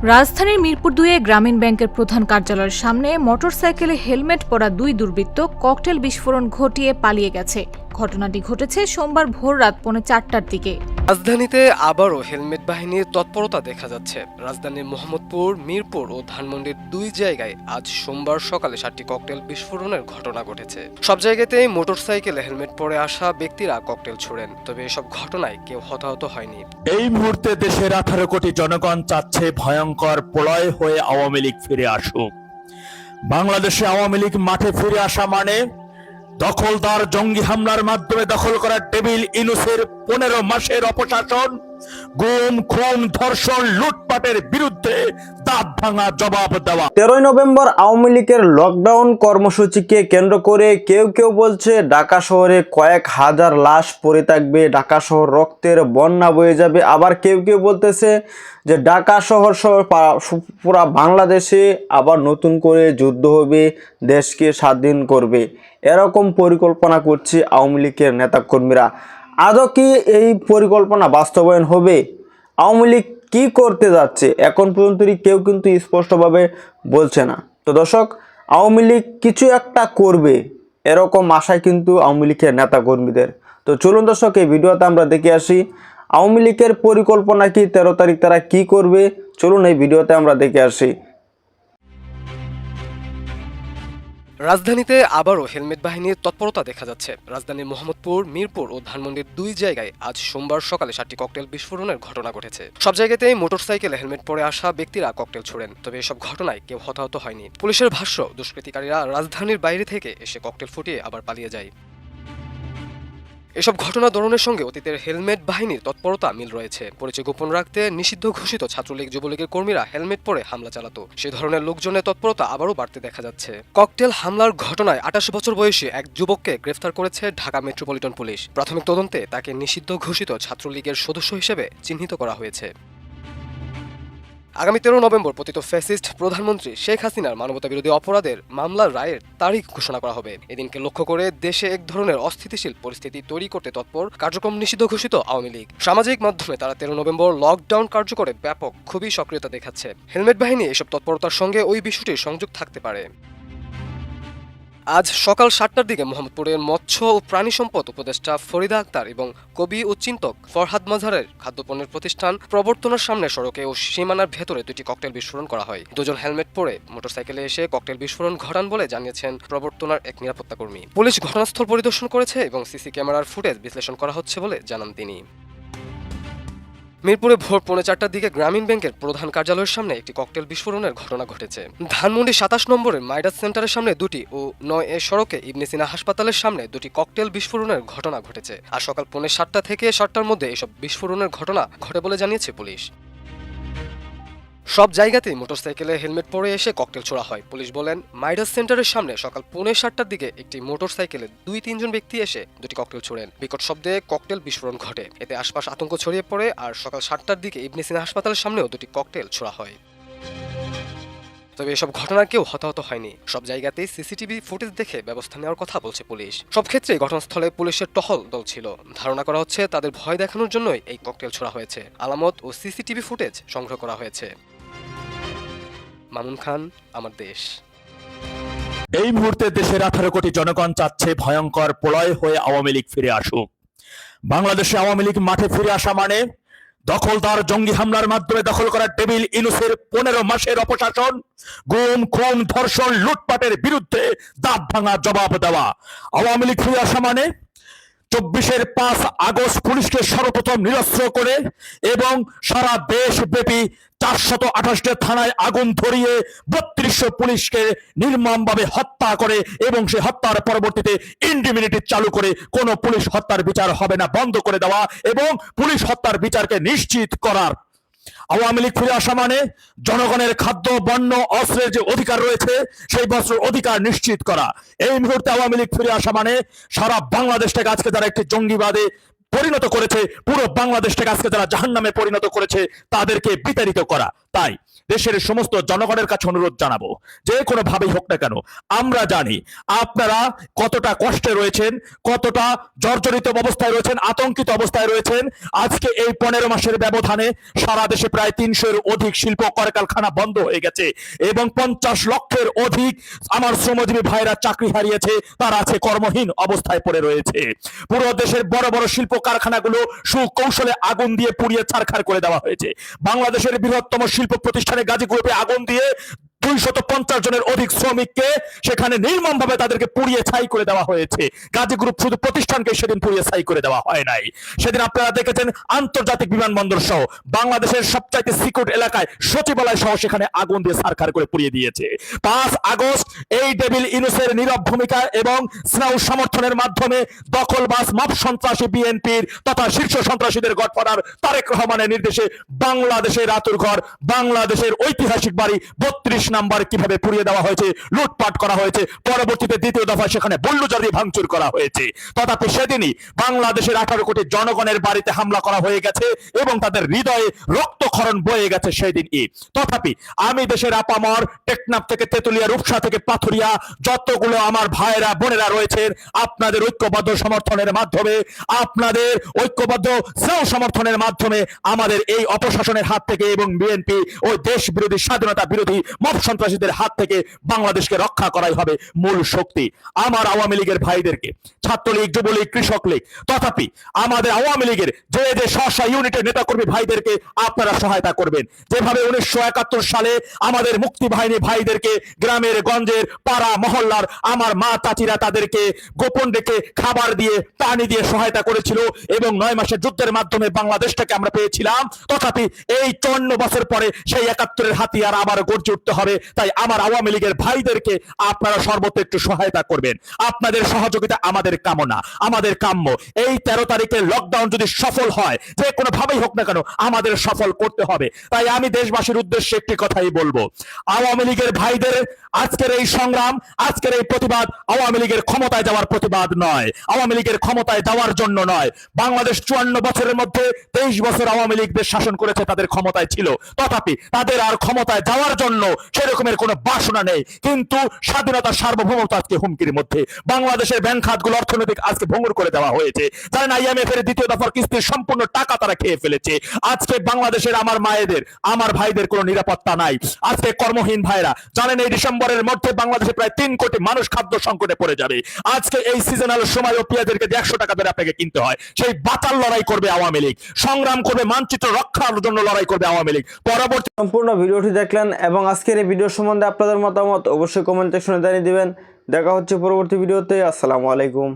রাজধানীর মিরপুর ২-এ গ্রামীণ ব্যাংকের প্রধান কার্যালয়ের সামনে মোটরসাইকেলে হেলমেট পরা দুই দুর্বৃত্ত ককটেল বিস্ফোরণ ঘটিয়ে পালিয়ে গেছে। ঘটনাটি ঘটেছে সোমবার ভোর রাত 4:30টার দিকে। রাজধানীতে আবারও হেলমেট বাহিনীর তৎপরতা দেখা যাচ্ছে। রাজধানীর মোহাম্মদপুর, মিরপুর ও ধানমন্ডির দুই জায়গায় আজ সোমবার সকালে 7টি ককটেল বিস্ফোরণের ঘটনা ঘটেছে। সব জায়গাতেই মোটরসাইকেলে হেলমেট পরে আসা ব্যক্তিরা ককটেল ছোড়েন, তবে এসব ঘটনায় কেউ হতাহত হয়নি। এই মুহূর্তে দেশের 18 কোটি জনগণ চাচ্ছে ভয়ঙ্কর প্রলয় হয়ে আওয়ামী লীগ ফিরে আসুক। বাংলাদেশে আওয়ামী লীগ মাঠে ফিরে আসা মানে দখলদার জঙ্গি হামলার মাধ্যমে দখল করা টেবিল ইউনূসের 15 মাসের অপশাসন, গুম, খুন, ধর্ষণ, লুটপাটের বিরুদ্ধে দাঁত ভাঙা জবাব দেওয়া। 13 নভেম্বর আওয়ামী লীগের লকডাউন কর্মসূচিকে কেন্দ্র করে কেউ কেউ বলছে ঢাকা শহরে কয়েক হাজার লাশ পড়ে থাকবে, ঢাকা শহর রক্তের বন্যা বয়ে যাবে। আবার কেউ কেউ বলতেছে যে ঢাকা শহর সহ পুরা বাংলাদেশে আবার নতুন করে যুদ্ধ হবে, দেশকে স্বাধীন করবে, এরকম পরিকল্পনা করছে আওয়ামী লীগের নেতাকর্মীরা। আদৌ কি এই পরিকল্পনা বাস্তবায়ন হবে? আওয়ামী লীগ কি করতে যাচ্ছে এখন পর্যন্ত কেউ কিন্তু স্পষ্টভাবে বলছে না। তো দর্শক, আওয়ামী লীগ কিছু একটা করবে এরকম আশায় কিন্তু আওয়ামী লীগের নেতাকর্মীদের। তো চলুন দর্শক, এই ভিডিওতে আমরা দেখে আসি আওয়ামী লীগের পরিকল্পনা কি, 13 তারিখ তারা কি করবে। চলুন এই ভিডিওতে আমরা দেখে আসি। রাজধানীতে আবারও হেলমেট বাহিনীর তৎপরতা দেখা যাচ্ছে। রাজধানীর মোহাম্মদপুর, মিরপুর ও ধানমন্ডির দুই জায়গায় আজ সোমবার সকালে 7টি ককটেল বিস্ফোরণের ঘটনা ঘটেছে। সব জায়গাতেই মোটরসাইকেলে হেলমেট পরে আসা ব্যক্তিরা ককটেল ছোড়েন, তবে এসব ঘটনায় কেউ হতাহত হয়নি। পুলিশের ভাষ্য, দুষ্কৃতিকারীরা রাজধানীর বাইরে থেকে এসে ককটেল ফুটিয়ে আবার পালিয়ে যায়। এসব ঘটনা ধরনের সঙ্গে অতীতের হেলমেট বাহিনীর তৎপরতা মিল রয়েছে। পরিচয় গোপন রাখতে নিষিদ্ধ ঘোষিত ছাত্রলীগ, যুবলীগের কর্মীরা হেলমেট পরে হামলা চালাতো। সে ধরনের লোকজনের তৎপরতা আবারও বাড়তে দেখা যাচ্ছে। ককটেল হামলার ঘটনায় 28 বছর বয়সী এক যুবককে গ্রেফতার করেছে ঢাকা মেট্রোপলিটন পুলিশ। প্রাথমিক তদন্তে তাকে নিষিদ্ধ ঘোষিত ছাত্রলীগের সদস্য হিসেবে চিহ্নিত করা হয়েছে। আগামী 13 নভেম্বর পতিত ফ্যাসিস্ট প্রধানমন্ত্রী শেখ হাসিনার মানবতাবিরোধী অপরাধের মামলার রায়ের তারিখ ঘোষণা করা হবে। এদিনকে লক্ষ্য করে দেশে এক ধরনের অস্থিতিশীল পরিস্থিতি তৈরি করতে তৎপর কার্যক্রম নিষিদ্ধ ঘোষিত আওয়ামী লীগ। সামাজিক মাধ্যমে তারা 13 নভেম্বর লকডাউন কার্যকরে ব্যাপক খুবই সক্রিয়তা দেখাচ্ছে। হেলমেট বাহিনী এসব তৎপরতার সঙ্গে ওই বিষয়টির সংযোগ থাকতে পারে। আজ সকাল 7টার দিকে মোহাম্মদপুরের মৎস্য ও প্রাণী সম্পদ উপদেষ্টা ফরিদা আক্তার এবং কবি ও চিন্তক ফরহাদ মাজারের খাদ্যপণ্যের প্রতিষ্ঠান প্রবর্তনার সামনে সড়কে ও সীমানার ভেতরে 2টি ককটেল বিস্ফোরণ করা হয়। দুজন হেলমেট পরে মোটরসাইকেলে এসে ককটেল বিস্ফোরণ ঘটান বলে জানিয়েছেন প্রবর্তনার এক নিরাপত্তা কর্মী। পুলিশ ঘটনাস্থল পরিদর্শন করেছে এবং সিসি ক্যামেরার ফুটেজ বিশ্লেষণ করা হচ্ছে বলে জানান তিনি। মিরপুরে ভোর 4:30টার দিকে গ্রামীণ ব্যাংকের প্রধান কার্যালয়ের সামনে একটি ককটেল বিস্ফোরণের ঘটনা ঘটেছে। ধানমন্ডি 27 নম্বরের মাইডাস সেন্টারের সামনে 2টি ও 9A সড়কে ইবনে সিনা হাসপাতালের সামনে 2টি ককটেল বিস্ফোরণের ঘটনা ঘটেছে। আর সকাল 7:45 থেকে 7টার মধ্যে এসব বিস্ফোরণের ঘটনা ঘটে বলে জানিয়েছে পুলিশ। সব জায়গাতেই মোটরসাইকেলে হেলমেট পরে এসে ককটেল ছোড়া হয়। পুলিশ বলেন, মাইডাস সেন্টারের সামনে সকাল 7:45টার দিকে একটি মোটরসাইকেলে 2-3 ব্যক্তি এসে 2টি ককটেল ছোড়েন। বিকট শব্দে ককটেল বিস্ফোরণ ঘটে। এতে আশপাশ আতঙ্ক ছড়িয়ে পড়ে। আর সকাল 7টার দিকে ইবনে সিনা হাসপাতালের সামনেও 2টি ককটেল ছোড়া হয়। তবে এসব ঘটনা কেউ হতাহত হয়নি। সব জায়গাতেই সিসিটিভি ফুটেজ দেখে ব্যবস্থা নেওয়ার কথা বলছে পুলিশ। সব ক্ষেত্রেই ঘটনাস্থলে পুলিশের টহল দল ছিল। ধারণা করা হচ্ছে তাদের ভয় দেখানোর জন্যই এই ককটেল ছোড়া হয়েছে। আলামত ও সিসিটিভি ফুটেজ সংগ্রহ করা হয়েছে। মামুন খান, আমার দেশ। এই মুহূর্তে দেশের 18 কোটি জনগণ চাচ্ছে ভয়ঙ্কর প্রলয় হয়ে আওয়ামী লীগ ফিরে আসুক। বাংলাদেশে আওয়ামী লীগ মাঠে ফিরে আসা মানে দখলদার জঙ্গি হামলার মাধ্যমে দখল করা টেবিল ইউনূসের 15 মাসের অপশাসন, গুম, খুন, ধর্ষণ, লুটপাটের বিরুদ্ধে দাঁত ভাঙা জবাব দেওয়া। আওয়ামী লীগ ফিরে আসা মানে 24-এর 5 আগস্ট পুলিশকে সর্বপ্রথম নিরস্ত্র করে এবং সারা দেশব্যাপী 428টা থানায় আগুন ধরিয়ে 3200 পুলিশকে নির্মমভাবে হত্যা করে এবং সেই হত্যার পরবর্তীতে ইনডিমিনিটি চালু করে কোনো পুলিশ হত্যার বিচার হবে না বন্ধ করে দেওয়া এবং পুলিশ হত্যার বিচারকে নিশ্চিত করার। আওয়ামী লীগ ফিরে আসা মানে জনগণের খাদ্য, বন্য, অস্ত্রের যে অধিকার রয়েছে সেই বস্ত্রের অধিকার নিশ্চিত করা। এই মুহূর্তে আওয়ামী লীগ ফিরে আসা মানে সারা বাংলাদেশটাকে আজকে যারা একটি জঙ্গিবাদে পরিণত করেছে, পুরো বাংলাদেশটাকে আজকে যারা জাহান্নামে পরিণত করেছে তাদেরকে বিতাড়িত করা। তাই দেশের সমস্ত জনগণের কাছে অনুরোধ জানাবো, যে কোনো ভাবেই হোক না কেন, আমরা জানি আপনারা কতটা কষ্টে রয়েছেন, কতটা জর্জরিত অবস্থায় রয়েছেন, আতঙ্কিত অবস্থায় রয়েছেন। আজকে এই 15 মাসের ব্যবধানে সারা দেশে প্রায় 300-এর অধিক শিল্প কলকারখানা বন্ধ হয়ে গেছে এবং 50 লক্ষের অধিক আমার শ্রমজীবী ভাইরা চাকরি হারিয়েছে, তারা আছে কর্মহীন অবস্থায় পড়ে রয়েছে। পুরো দেশের বড় বড় শিল্প কারখানাগুলো সুকৌশলে আগুন দিয়ে পুড়িয়ে ছারখার করে দেওয়া হয়েছে। বাংলাদেশের বৃহত্তম শিল্প প্রতিষ্ঠানে গাজী গ্রুপে আগুন দিয়ে 250 জনের অধিক শ্রমিককে সেখানে নির্মমভাবে তাদেরকে পুড়িয়ে ছাই করে দেওয়া হয়েছে। গাজী গ্রুপ শুধু প্রতিষ্ঠানকে সেদিন পুড়িয়ে ছাই করে দেওয়া হয় নাই, সেদিন আপনারা দেখেছেন আন্তর্জাতিক বিমানবন্দর সহ বাংলাদেশের সবচাইতে সিকিউর এলাকায় সচিবালয় সহ সেখানে আগুন দিয়ে ছারখার করে পুড়িয়ে দিয়েছে। 5 আগস্ট এই ডেভিল ইউনূসের নীরব ভূমিকা এবং স্নাউ সমর্থনের মাধ্যমে দখলবাজ মাপ সন্ত্রাসী বিএনপির তথা শীর্ষ সন্ত্রাসীদের গডফাদার তারেক রহমানের নির্দেশে বাংলাদেশের আতুর ঘর, বাংলাদেশের ঐতিহাসিক বাড়ি 32 নাম্বার কিভাবে পুড়িয়ে দেওয়া হয়েছে, লুটপাট করা হয়েছে, পরবর্তীতে দ্বিতীয় দফায় সেখানে বুলডোজার দিয়ে ভাঙচুর করা হয়েছে। তথাপি সেদিনই বাংলাদেশের 18 কোটি জনগণের বাড়িতে হামলা করা হয়ে গেছে এবং তাদের হৃদয়ে রক্তক্ষরণ বয়ে গেছে সেদিনই। তথাপি আমি দেশের আপামর, টেকনাফ থেকে তেতুলিয়া, রূপসা থেকে পাথুরিয়া যতগুলো আমার ভাইরা বোনেরা রয়েছেন, আপনাদের ঐক্যবদ্ধ সমর্থনের মাধ্যমে, আপনাদের ঐক্যবদ্ধ স্নেহ সমর্থনের মাধ্যমে আমাদের এই অপশাসনের হাত থেকে এবং বিএনপি ও দেশ বিরোধী স্বাধীনতা বিরোধী মব সন্ত্রাসীদের হাত থেকে বাংলাদেশকে রক্ষা করাই হবে মূল শক্তি। আমার আওয়ামী লীগের ভাইদেরকে, ছাত্রলীগ, যুবলীগ, কৃষক লীগ, তথাপি আমাদের আওয়ামী লীগের যে যে স্ব ইউনিটের নেতাকর্মী ভাইদেরকে আপনারা সহায়তা করবেন। যেভাবে 1971 সালে আমাদের মুক্তি বাহিনী ভাইদেরকে গ্রামের গঞ্জের পাড়া মহল্লার আমার মা চাচিরা তাদেরকে গোপন রেখে খাবার দিয়ে পানি দিয়ে সহায়তা করেছিল এবং 9 মাসের যুদ্ধের মাধ্যমে বাংলাদেশটাকে আমরা পেয়েছিলাম, তথাপি এই 54 বছর পরে সেই 71-এর হাতিয়ার আবার গর্জে উঠতে হবে। তাই আমার আওয়ামী লীগের ভাইদেরকে আপনারা সর্বত্র একটু সহায়তা করবেন। আপনাদের সহযোগিতা আমাদের কামনা, আমাদের কাম্য। এই 13 তারিখের লকডাউন যদি সফল হয়, যে কোনো ভাবেই হোক না কেন আমাদের সফল করতে হবে। তাই আমি দেশবাসীর উদ্দেশ্যে একটি কথাই বলবো, আওয়ামী লীগের ভাইদের আজকের এই সংগ্রাম, আজকের এই প্রতিবাদ আওয়ামী লীগের ক্ষমতায় যাওয়ার প্রতিবাদ নয়, আওয়ামী লীগের ক্ষমতায় যাওয়ার জন্য নয়। বাংলাদেশ 54 বছরের মধ্যে 23 বছর আওয়ামী লীগ দেশ শাসন করেছে, তাদের ক্ষমতায় ছিল, তথাপি তাদের আর ক্ষমতায় যাওয়ার জন্য সেরকমের কোনো বাসনা নেই। কিন্তু স্বাধীনতার সার্বভৌমত্ব আজকে হুমকির মধ্যে। বাংলাদেশের ব্যাংক খাতগুলো অর্থনৈতিক আজকে ভঙ্গুর করে দেওয়া হয়েছে। জানেন IMF এর দ্বিতীয় দফার কিস্তির সম্পূর্ণ টাকা তারা খেয়ে ফেলেছে। আজকে বাংলাদেশের আমার মায়েদের, আমার ভাইদের কোনো নিরাপত্তা নাই। আজকে কর্মহীন ভাইরা জানেন এই ডিসেম্বরের মধ্যে বাংলাদেশে প্রায় 3 কোটি মানুষ খাদ্য সংকটে পড়ে যাবে। আজকে এই সিজনাল সময় পেঁয়াজের কেজি 100 টাকা ধরে আপনাকে কিনতে হয়। সেই বাঁচার লড়াই করবে আওয়ামী লীগ, সংগ্রাম করবে, মানচিত্র রক্ষার জন্য লড়াই করবে আওয়ামী লীগ। পরবর্তী সম্পূর্ণ ভিডিওটি দেখলেন এবং আজকের এই ভিডিও সম্বন্ধে আপনাদের মতামত অবশ্যই কমেন্ট সেকশনে জানিয়ে দিবেন। দেখা হচ্ছে পরবর্তী ভিডিওতে। আসসালামু আলাইকুম।